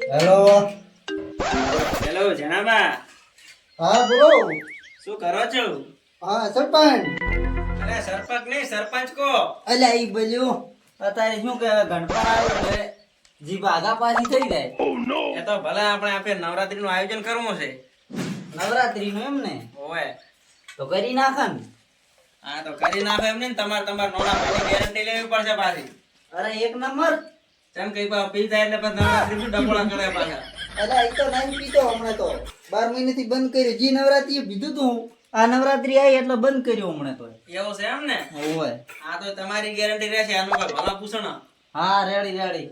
Hello. Hello જનાબા, હા બોલો. શું કરો છો? હા સરપંચ. અરે સરપંચ નહીં, સરપંચ કો. અલ્યા ઈ બોલ્યું અત્યારે શું કે ગણપણ આવ્યો એટલે જીભ આગા પાછી થઈ જાય. એ તો ભલે આપણે નવરાત્રી નું આયોજન કરવું છે. નવરાત્રી નું એમ ને ઓવે. તો કરી નાખન. હા તો કરી નાખો એમ નહીં, તમારે નોના ભાઈની ગેરંટી લેવી પડશે પાછી. અરે એક નંબર. કેમ કે પી જાય એટલે પછી નવરાત્રી નું ડબોળા કરે પાછા. અલ્યા ઈ તો નહીં પીતો હમણાં તો 12 મહિનાથી બંધ કર્યું. જી નવરાત્રી પીધું તું, આ નવરાત્રી આવી એટલે બંધ કર્યું હમણાં તો. એવું છે એમ ને? ઓય હા તો તમારી ગેરંટી રહેશે, આનું કોઈ ભલા પૂછો ને. હા રેડી રેડી.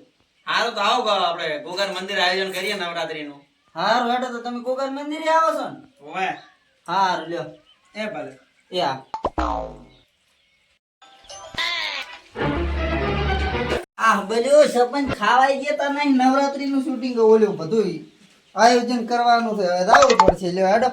હારું તો આવો આપણે ગોગર મંદિર આયોજન કરીએ નવરાત્રી નું. હારું હેડો તો તમે કોકર મંદિરે આવો છો ને? ઓવે. હારું લ્યો. એ ભલે. એ આ બોલ્યો સરપંચ ખાવાઈ ગયા તા નહીં. નવરાત્રી નું શૂટિંગ ઓલ્યું બધું આયોજન કરવાનું છે. હવે આવવું પડશે. લ્યો હેડો.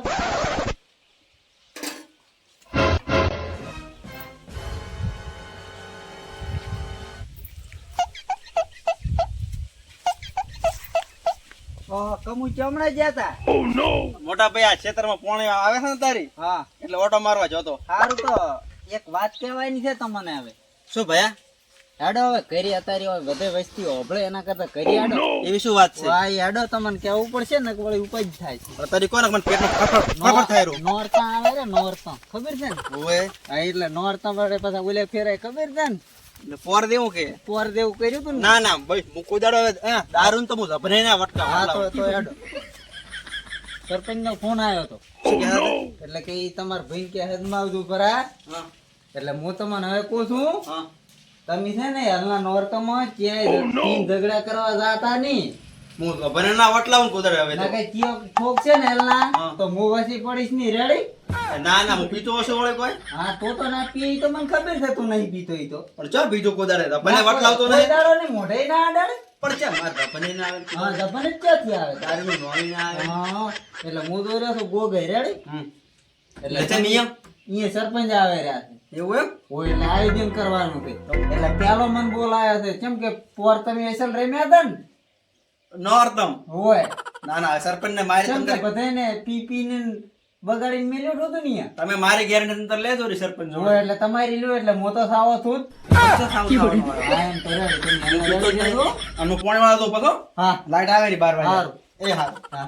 કમુ ચમડા જતા. મોટા ભાઈ આ ખેતરમાં પોણી આવે છે ને તારી, હા એટલે ઓટો મારવા જોતો. સારું તો એક વાત કહેવાની છે તમને. હવે શું ભયા? હેડો હવે કરી અત્યારે હવે બધે વસ્તી હોભળે એના કરતા કરી હેડો. એવી શું વાત છે? વાય હેડો તમને કેવું પડશે ને કે વળી ઉપજ થાય છે. તારી કોને મને પેટમાં ફફડ થાય રહ્યું. નોરતા આવે રે નોરતા ખબર છે ને? ઓએ હા એટલે નોરતા વડે પાછા ઓલે ફેરાય ખબર છે ને? એટલે પોર દેવું કે પોર દેવું કર્યું તું ને. ના ના ભાઈ હું કોઈ દાડો દારૂ તો હું જભને ના વટકા હા તો હેડો. સરપંચ નો ફોન આવ્યો હતો એટલે કે ઈ તમારા ભાઈ કે હદમાં આવતું પરા. હા એટલે હું તમને હવે કહું છું, હા તમે છે ને હાલના નોરતામાં ક્યાંય ઝઘડા કરવા જાતા નહીં. હું જભને ના વટલાવું કોઈ દાડો હવે ના તો. કઈ ચિયો ઠોક છે ને હાલના હા. તો હું વસી પડીશ નહીં. રેડી? ના ના હું પીતો હશે વળે કોઈ, હા તો ના પીએ ઈ તો મને ખબર છે તું નહીં પીતો ઈ તો. પણ ચા બીજું કોઈ દાડે જભને વટલાવતો કોઈ નહીં. દાડો નહીં મોઢે ના અડાડે. પણ ચા માર જભને ના આવે. હા જપાને જ ક્યાંથી આવે? દારૂ નોળી ના આવે. હા એટલે હું તો રહ્યો છું ગોગઈ. રેડી? એટલે છે નિયમ અહીંયા સરપંચ આવે રહ્યા છે. એવું એમ? હોય એટલે આયોજન કરવાનું છે. એટલે પેલો મને બોલાયો છે કેમ કે પોર તમે અસલ રમ્યા હતા ને. નોરતમ. હોય ના ના સરપંચ ને મારી કેમ કે તંત્ર બધાને પી પીને બગાડીને મેલ્યો હતો ને અહીંયા. તમે મારી ગેરંટી તંત્ર લેજો રી સરપંચ જોડે. હોય એટલે તમારી લ્યો એટલે હું તો સાવો છું જ. પૈસા સાવ ખાવાનો વાળો. હા એમ તો રેડી. તમે હું અંદર પીતો જ રેડી નહીં. રહેજો. આમનું પોણી વાળો તો પતો હા લાઈટ આવે ની 12 વાગે. હારું. એ હારું. હા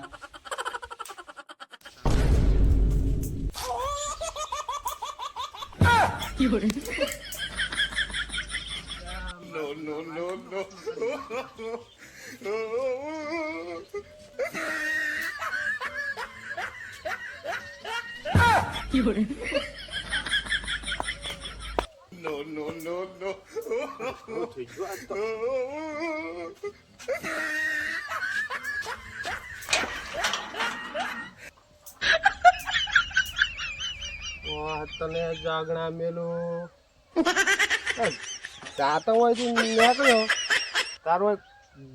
તને જાગણા મેલું જાતો હોય તો નીકળ્યો તારો એક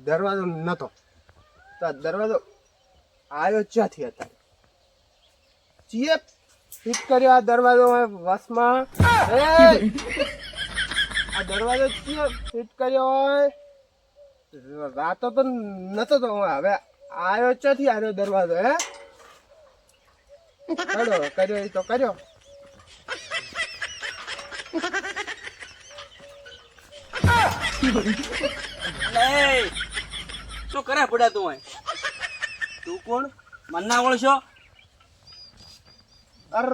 દરવાજો નતો તો આ દરવાજો આવ્યો ક્યાંથી હતા ચીએ ફિટ કર્યો આ દરવાજો વસમાં આ દરવાજો ચીએ ફિટ કર્યો હોય રાતો તો નતો તો હવે આવ્યો ક્યાંથી આવ્યો દરવાજો હે કર્યો એ તો કર્યો શું કરે પડ્યા તું અહીં? તું કોણ? મન ના ઓળશો? અર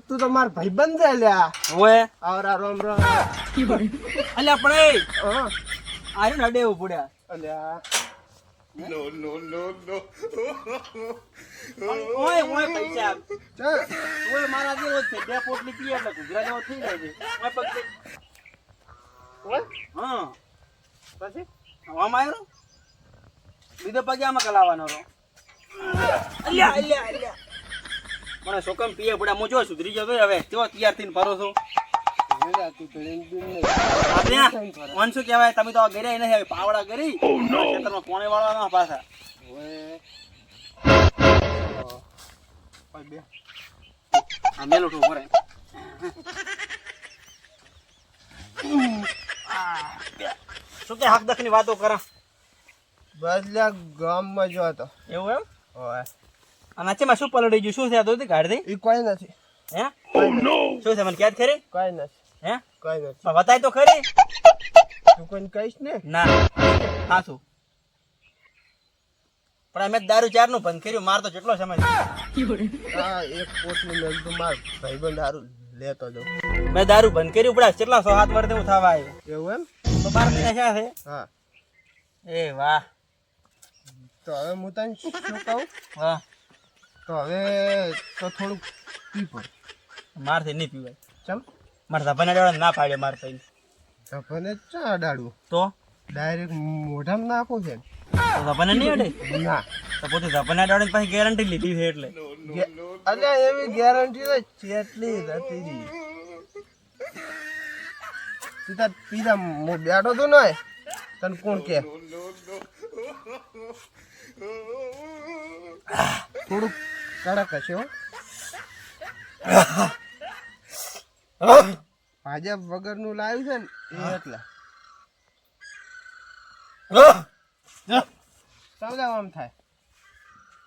તું તો માર ભાઈબંધ છે લ્યા ઓએ આવરા રોમ રોમ અલ્યા પણ એ હા આર્યું ને અડેવું પડ્યા. અલ્યા ઓય ઓય પૈસા ચાલ ઓય મારા જેવો જ છે. બે પોટલી પીએ એટલે ઘૂઘરા જેવો થઈ જાય છે. ઓય પગ ઓય હા પછી આમાં આવ્યો બીજો પગે આમાં કલાવાનો હતો. અલ્યા અલ્યા અલ્યા મને સોકમ પીએ પડ્યા. હું જો સુધરી જતો હવે કેવો તૈયાર થઈને ફરો છો. તું તો એમ બી નહીં આપણે મન શું કહેવાય, તમે તો ઘરે નહીં આવી પાવડા કરી ખેતરમાં પોણી વાળવાના પાછા. ઓય બે આ મેલું ઠું ભરે શું કે હક દખની વાતો કરા. બદલ્યા ગામમાં જો હતો. એવું એમ ઓય અને ચેમાં શું પલળી ગયું શું છે આ તો ગાડી ઈ કોઈ નથી. હે શું છે મને ક્યાદ ખરી કોઈ નથી. હે કોઈ નથી. પણ બતાય તો ખરી તું કોઈને કહીશ ને? ના હા શું પણ અમે દારૂ ચારનું બંધ કર્યું માર તો કેટલો સમય આ એક પોટલું મેં તો માર ભાઈબંધ દારૂ લેતો જાઉં. મેં દારૂ બંધ કર્યું પડા કેટલા 6-7 વર્ષ હું થવા આવ્યો એવું એમ? તો 12 મહિના ક્યાં છે હા. એ વાહ તો હવે હું તને શું કહું? વાહ તો હવે તો થોડુંક પી પડ. મારથી નહીં પીવાય ચમ મારે ધપાના ડાળા ના પાડ્યો માર પૈન ધપાને ચા અડાડવું? તો ડાયરેક્ટ મોઢામાં નાખું છે. ધપાને નહીં અડે ના. તો પોતે ધપાના ડાળાની પાસે ગેરંટી લીધી છે એટલે અલ્યા એવી ગેરંટી હોય ચેટલી હતી રી. તું તાર પીધા હું બેઠો તો નય તને કોણ કે? થોડુંક કડક હશે હો. ભાજપ વગરનું લાવ્યું છે ને એ એટલે સમજાવ આમ થાય.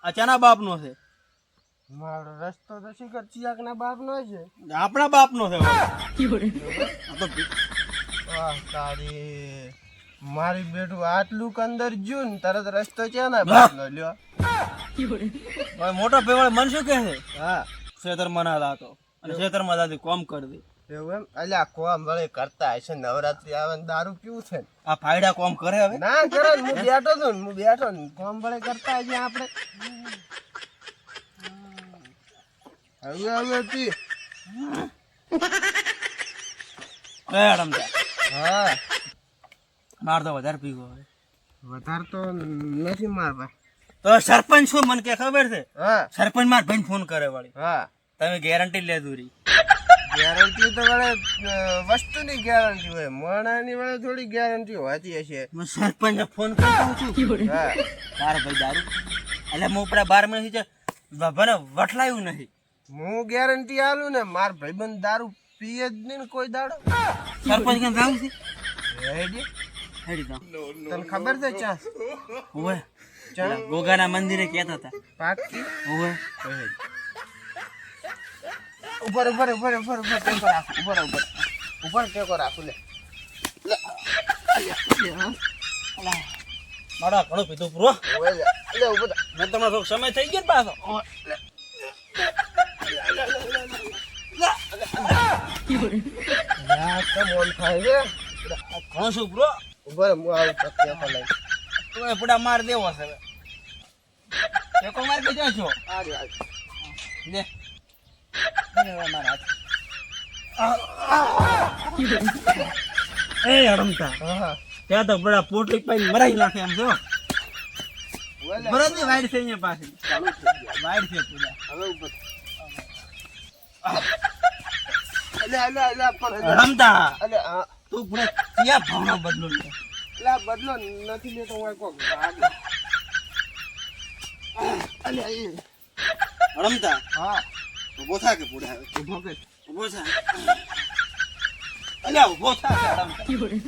આ ચાના બાપનો છે મારો રસ્તો તો શિખર ચિયાકના બાપનો છે. આપણા બાપનો છે આ તો વાહ તારી મારી બેઠું આટલું અંદર જ્યું ને તરત રસ્તો છે ને બાપનો લ્યો. હવે મોટો પેવળ મન શું કહે છે હા ખેતરમાં ના લાતો અને ખેતરમાં દાદી કોમ કરી દે એવું એમ? અલ્યા કોમ વળે કરતા હશે. નવરાત્રી આવે ને દારૂ પીવું છે ને? આ ફાયડા કોમ કરે હવે ના કરે ને, હું બેઠો તો ને હું બેઠો ને કોમ વળે કરતા હશે આપણે. હવે પી. હા માર તો વધારે પીવો હવે વધારે તો નથી મારવા. તો સરપંચ શું મને કે ખબર છે હા સરપંચ માર ભાઈ ફોન કરે વાળી હા તમે ગેરંટી લે દૂરી ગેરંટી તો વળે વસ્તુની ગેરંટી હોય, મોણાની વળે થોડી ગેરંટી હોતી હશે. હું સરપંચને ફોન કરતો છું હા તારે ભાઈ દારૂ એટલે હું ઉપરા 12 મહિનાથી ભને વટલાયું નહીં હું ગેરંટી આલું ને માર ભાઈબંધ દારૂ પીએ જ નહીં ને કોઈ દાડો. સરપંચ કેમ જાવું છે હેડી હેડી જાવ તને ખબર છે ચા ઓવે ચા ગોગાના મંદિરે કહેતા હતા પાકી ઓવે ઉપર ઉપર ઉપર ઉપર ઉપર ટેકો રાખું ઉપર ઉપર ઉપર ટેકો રાખું લે. મારા ઘણો પીધું પૂરો ઓય લે લે ઉપર મેં તમારો થોડોક સમય થઈ ગયો ને પાછો યા કેમ ઓન થાય છે? ઘણો શું પૂરો ઉપર હું આવું તો ટેકો લઈ. તું એ પૂડા માર દેવો છે હવે ટેકો માર કે જાય છો આ રે લે મારા એ રમતા હા ત્યાં તો બડા પોટલી પાઈ મરાઈ નાખે એમ જો ઓય લે બરાબર વાઈડ છે અહીંયા પાસે ચાલુ થઈ ગયા. વાઈડ છે પૂરા હવે ઉપર અલે અલે અલે પણ રમતા અલે આ તું પૂરા ક્યાં ભાવના બદલો લે એટલે આ બદલો નથી લેતો હું કોક ભાગે. અલે એ રમતા હા ઉભો થા કે પૂરા હવે ઉભો કર. ઉભો થા અલ્યા ઉભો થા કે રમતા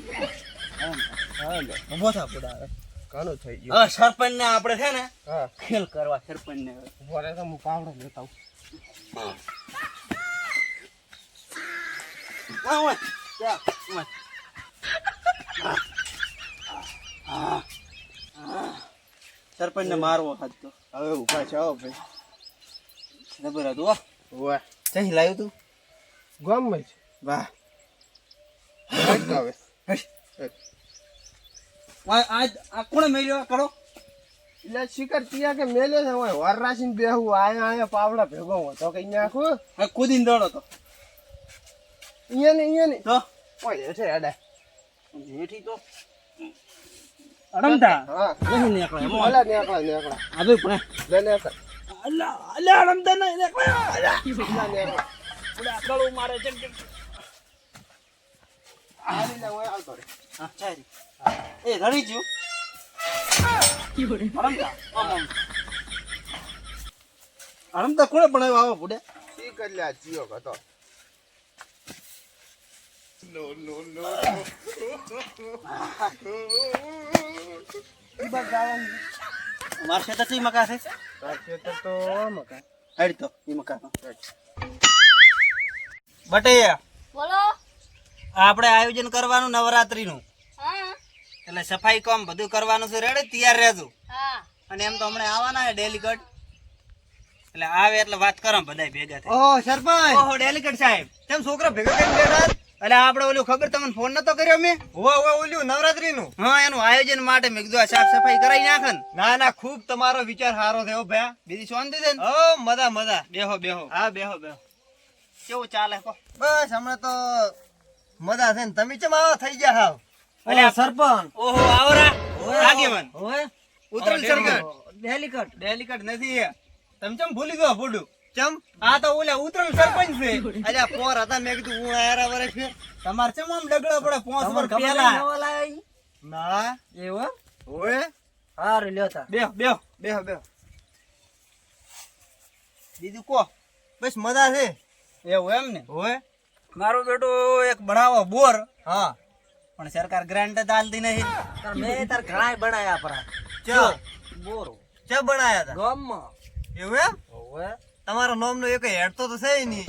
હા લે ઉભો થા પૂરા હવે ઘણું થઈ ગયું. હવે સરપંચ ને આપણે છે ને હા ખેલ કરવા સરપંચ ને ઉભો રહે તો હું પાવડો લેતા આવું. હા ઓય ક્યાં? ઓય સરપંચ ને મારવો હાથ તો હવે ઉભા છે હો ભાઈ. જબર હતું હો ઓય ક્યાંથી લાવ્યું તું ગામમાં જ વાહ હેડ તો હવે હેડ. આ કોણે મેલ્યો કરો એટલે શિખર તિયા કે મેલે છે હોય વર રાશીને બેહું આયા આયા પાવડા ભેગો હતો કે નાખું આ કૂદીને દોડો તો અહીંયા ને તો ઓય છે અડા હેઠી તો રમતા હા નહીં નીકળે એમ ઓલા નેકળા નેકળા આ ભાઈ પણ લે નેકળ અલ્લા અલ્લા રમતા નહીં નીકળે ઓલા નેકળા પૂરા ગળું મારે છે આલી લે ઓય આવતો રે. હા ચારી એ રડી ગયું રમતા રમતા કોણે બનાવ્યો આવો પૂડે શિખર લે આ જીઓ હતો. ઈ બાજુ જવાનું છે. મારા ખેતર થી મકા છે તાર ખેતર તો મકા. હેડ તો ઈ મકા બટે બોલો. આપણે આયોજન કરવાનું નવરાત્રીનું હા એટલે સફાઈ કામ બધું કરવાનું છે રેડી તૈયાર રહેજો હા અને એમ તો હમણાં આવવાના છે ડેલિકેટ એટલે આવે એટલે વાત કરો બધા ભેગા થાય ઓહો સરપંચ ઓહો ડેલિકેટ સાહેબ કેમ છોકરા ભેગા કરીને બેઠા એટલે આપણે ઓલું ખબર તમને ફોન નતો કર્યો મેં ઓલ્યું નવરાત્રીનું હા એનું આયોજન માટે મેં કીધું આ સાફ સફાઈ કરાવી નાખે ને ના ના ખૂબ તમારો વિચાર સારો થયો ભયા બીજી શાંતિ છે ને ઓ મજા મજા બેહો બેહો હા બેહો બેહો કેવું ચાલે કહો બસ હમણાં તો મજા છે ને તમે ચમ આવા થઈ ગયા હાવ અલ્યા, સરપંચ ઓહો આવરા આગેવાન ઓય ઉતરલ સરકટ ડેલિકટ ડેલિકેટ નથી તમે ચમ ભૂલી ગયો ફોડું ચમ આ તો ઓલા ઉતરલ સરપંચ છે અલ્યા પોર હતા મેં કીધું હું આયરા વરે ફેર તમારે ચમ આમ ડગડો પડે 5 વર્ષ પહેલા ના એવું ઓય હારું લ્યો તા બેહો બેહો બેહો બેહો બીજું કો બસ મજા છે એવું એમ ને ઓય મારો બેટો એક બનાવો બોર હા પણ સરકાર ગ્રાન્ટ જ આલતી નહીં મેં તાર ઘણાય બનાયા પરા ચો બોરો ચા બનાયા તા ગામમાં એવું એમ ઓય તમારા નામ નો એક હેડ તો છે નહીં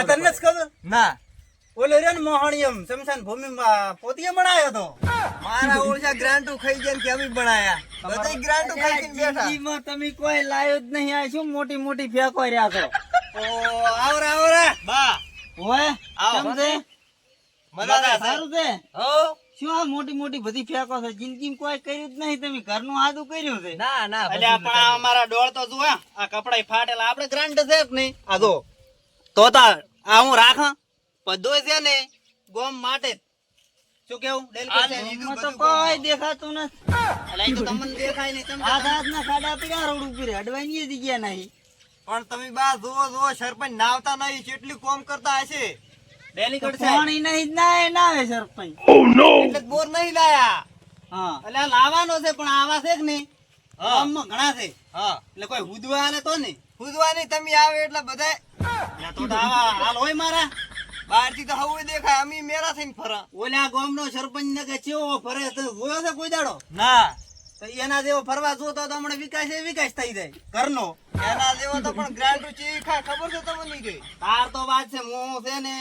તને જ ખબર ના ઓલે રે ને મોહણીયમ શમશાન ભૂમિમાં પોતીએ બનાવ્યો તો મારા ઓળશા ગ્રાન્ટુ ખાઈ ગયા ને કે અમે બનાયા બધા ગ્રાન્ટુ ખાઈ ને બેઠા જિંદગીમાં તમે કોઈ લાયો જ નહીં આ શું મોટી મોટી ફેંકો રહ્યા છો ઓ આવરા આવરા બા ઓય આવો. કેમ છે મજા આવે સારું છે હો શું આ મોટી મોટી બધી ફેંકો છે જિંદગીમાં કોઈ કર્યું જ નહીં તમે ઘરનું આદું કર્યું છે ના ના અલ્યા પણ આ અમારા ડોળ તો જુઓ આ કપડાય ફાટેલા આપણે ગ્રાન્ટ છે જ નહીં આ જો તો તા આ હું રાખા બધું છે ને ગોમ માટે જ. શું કેવું ડેલિકેટ છે? લીધું તો બધું કોઈ દેખાતું નથી અલ્યા ઈ તો તમને દેખાય નહીં તમે આ દાંતના ખાડા પડ્યા રોડ ઉપર અડવાની જગ્યા નહીં પણ તમે બા જુઓ સરપંચ નાવતા નહીં કેટલી કોમ કરતા હશે ડેલિકેટ છે પાણી નહીં ના નાવે સરપંચ એટલે જ બોર નહીં લાયા હા અલ્યા લાવવાનો છે પણ આવા છે કે નહીં હા. ગામમાં ઘણા છે હા એટલે કોઈ હુદવા આલે તો નહીં ખુદવાની તમે આવે એટલે બધા એટલે તો આવા હાલ હોય મારા બહાર થી તો હવે દેખાય અમે મેરા થઈને ફરા ઓલા ગામનો સરપંચ ને કે ચેવો ફરે તો જોયો છે કોઈ દાડો ના તો એના જેવો ફરવા જોતો તો હમણાં વિકાસ થઈ જાય ઘરનો એના જેવો તો પણ ગ્રાન્ટુ ચી ખા ખબર છે તમને કઈ તાર તો વાત છે હું છે ને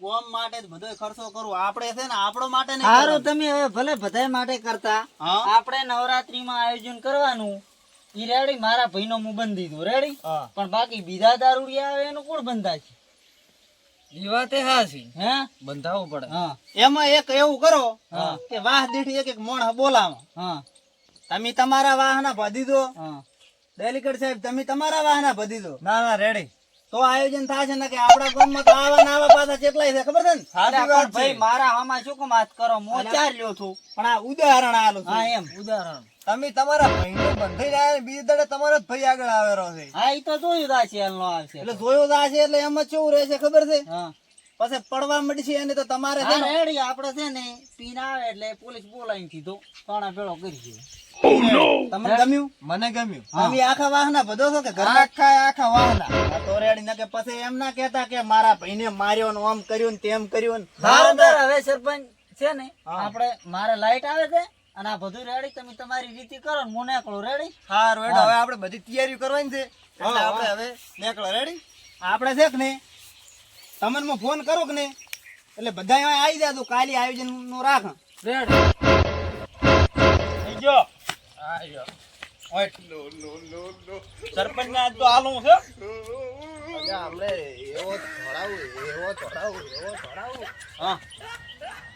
ગોમ માટે જ બધો ખર્ચો કરું આપણે છે ને આપણો માટે નહીં સારું કરવાનું. તમે હવે ભલે બધાય માટે કરતા હા આપણે નવરાત્રીમાં આયોજન કરવાનું ઈ રેડી મારા ભાઈનો હું બંધ દીધું રેડી હા પણ બાકી બીજા દારૂડિયા આવે એનું કોણ બંધા છે ઈ વાત એ હાસી હે બંધાવવું પડે હા એમાં એક એવું કરો હા. કે વાહ દીઠ એક એક મોણ બોલાવો હા તમે તમારા વાહના ભધી દો હા ડેલિકેટ સાહેબ તમે તમારા વાહના ભધી દો ના ના રેડી તો આયોજન થશે ને કે આપણા ગામમાં તો આવા ને આવા પાછા કેટલાય છે ખબર છે ને સાચી અરે વાત પણ ભાઈ છે મારા આમાં શું કામ વાત કરો હું ચાર લ્યો છું પણ આ ઉદાહરણ આલું હા છું એમ ઉદાહરણ તમે તમારા ભાઈને બંધાઈ રહ્યા બીજી દડે તમારો જ ભાઈ આગળ આવેલો છે હા ઈ તો જોયું તા છે નો આવશે એટલે જોયો તો આ છે એટલે એમ જ કેવું રહેશે ખબર છે હા પછી પડવા મળશે એને તો તમારે છે હા ને રેડી આપણે છે ને પીન આવે એટલે પોલીસ બોલાવીને કીધું તોણા ભેળો કરી દે તમને ગમ્યું મને ગમ્યું તમે આખા વાહના બધો છો કે ઘરના આખા વાહના આ તો રેડી ના કે પછી એમ ના કહેતા કે મારા ભાઈને માર્યો ને આમ કર્યું ને તેમ કર્યું ને બરાબર હવે સરપંચ છે ને હા. આપણે મારે લાઈટ આવે છે અને આ બધું રેડી તમે તમારી રીતે કરો ને હું નીકળું રેડી હારું હેડો હવે આપણે બધી તૈયારી કરવાની છે એટલે આપણે હવે નીકળો રેડી આપણે છે કે નહીં તમને હું ફોન કરું કે નહીં એટલે બધા આવી જાજો કાલે આયોજન નું રાખ રેડી થઈ ગયો સરપંચ ને આજ તો હાલવું છે આપણે એવો ધોડાવું હા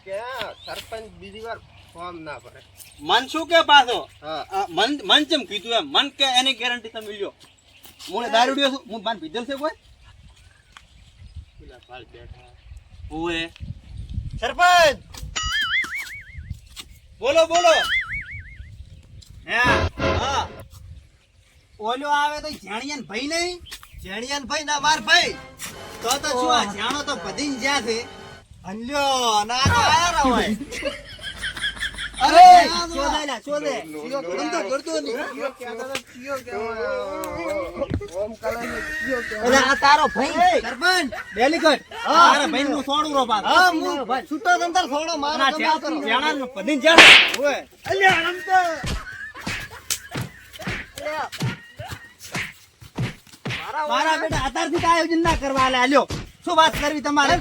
કે આ સરપંચ બીજી વાર ફોર્મ ના ભરે. મન શું કે પાછો હા મન ચમ કીધું એમ મન કે એની ગેરંટી તમે લ્યો હું દારૂડિયો છું હું બાન પીધેલ છે કોઈ પેલા ભાલ બેઠા ઓએ સરપંચ બોલો બોલો હા ઓલો આવે તો જાણિયાન ભાઈ નહીં જેણિયાન ભાઈ ના માર ભાઈ તો શું આ જાણો તો બધી જ્યાં છે અલ્યો ના તો આયા હોય અરે શોધાયલા શોધે ચિયો ધંધો કરતો નહીં ચિયો કહેતો તો ચિયો કહેવાય. ઓમ કલરનો ચિયો કહેવાય. એટલે આ તારો ભાઈ સરપંચ ડેલિકેટ તારા ભાઈ નું સોડું રો પાછો હા હું છૂટો તંતર થોડો મારો ના ગમે કરો જાણા બધી જાણે ઓય અલ્યા આમ તો મારા બેટા અત્યારથી તો આયોજન ના કરવા આલે આલ્યો શું વાત કરવી તમારે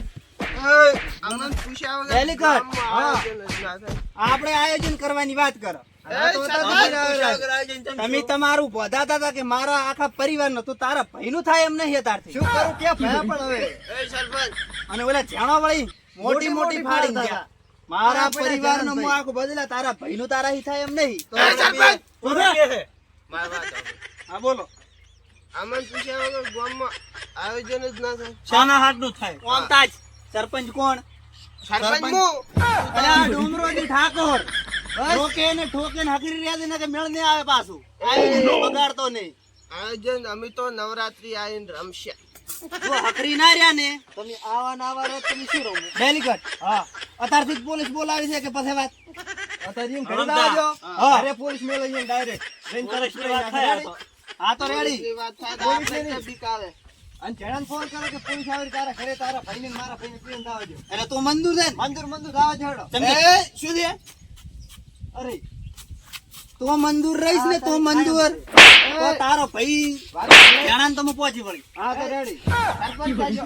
અમને પૂછ્યા વગર Very good. ગામમાં હા. આયોજન જ ના થાય. આપણે આયોજન કરવાની વાત કરો તમે તમારું બોધાતા હતા કે મારા આખા પરિવારનો તું તારા ભાઈનું થાય એમ નહીં તારથી શું કરું કે ભયા પણ હવે એ સરપંચ અને ઓલા જાણો વળી મોટી મોટી ફાડી ગયા મારા આપણે પરિવારનો જાણો હું આખું બદલા તારા ભાઈનું તારાથી થાય એમ નહીં તો એ સરપંચ! બોલો. મારી વાત સાંભળો. હા બોલો અમને પૂછ્યા વગર ગામમાં આયોજન જ ના થાય. શાના હાથનું થાય કોણ તાજ સરપંચ કોણ સરપંચ હું. અરે આ ડુમરોજી ઠાકોર ઠોકે ને ઠોકે ને હકરી રહ્યા છે ને કે મેળ નહીં આવે પાછું આવીને બગાડતો નહીં આયોજન અમે તો નવરાત્રી આવીને રમશે. જો હકરી ના રહ્યા ને તમે આવા ના આવા રહો તમે શું રમો ડેલિકેટ હા અત્યારથી જ પોલીસ બોલાવી છે કે પછી વાત અત્યારે એમ ઘરે આવજો હા. ઘરે પોલીસ મેળવીને ડાયરેક્ટ હા તો રેડી એટલી વાત થાય તો આપણે ત્યાં બીક આવે. અને જણાને ફોન કરો કે પોલીસ આવી તારા ઘરે તારા ભાઈને ને મારા ભાઈને પીને આવજો એટલે તું મંદુર છે ને મંદિર આવજો હેડો એ શું છે અરે તો મંદુર રહીશ ને તો મંદુર તો તારો ભાઈ જાણાને તમે પહોંચી વળી હા તો રેડી સરપંચ આવજો.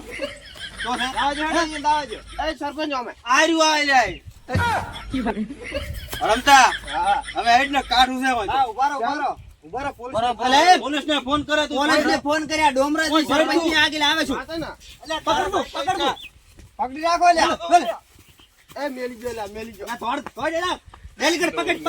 તો છે આવજો હેડો અહીંયા આવજો એ સરપંચ અમે. આ રહ્યું આ રમતા હવે હેડ ને કાઠું છે હા ઉભા રહો ઉભા રહો પોલીસ પોલીસ ને ફોન કરે તું પોલીસ ને ફોન કર્યા ડોમરાજી સરપંચ ની આગળ આવે છું વાતો ના. પકડો પકડી રાખો લ્યા એ મેલી ગયો લા, મેલી ગયો. થોડ થોડ એલા ડેલિકેટ પકડ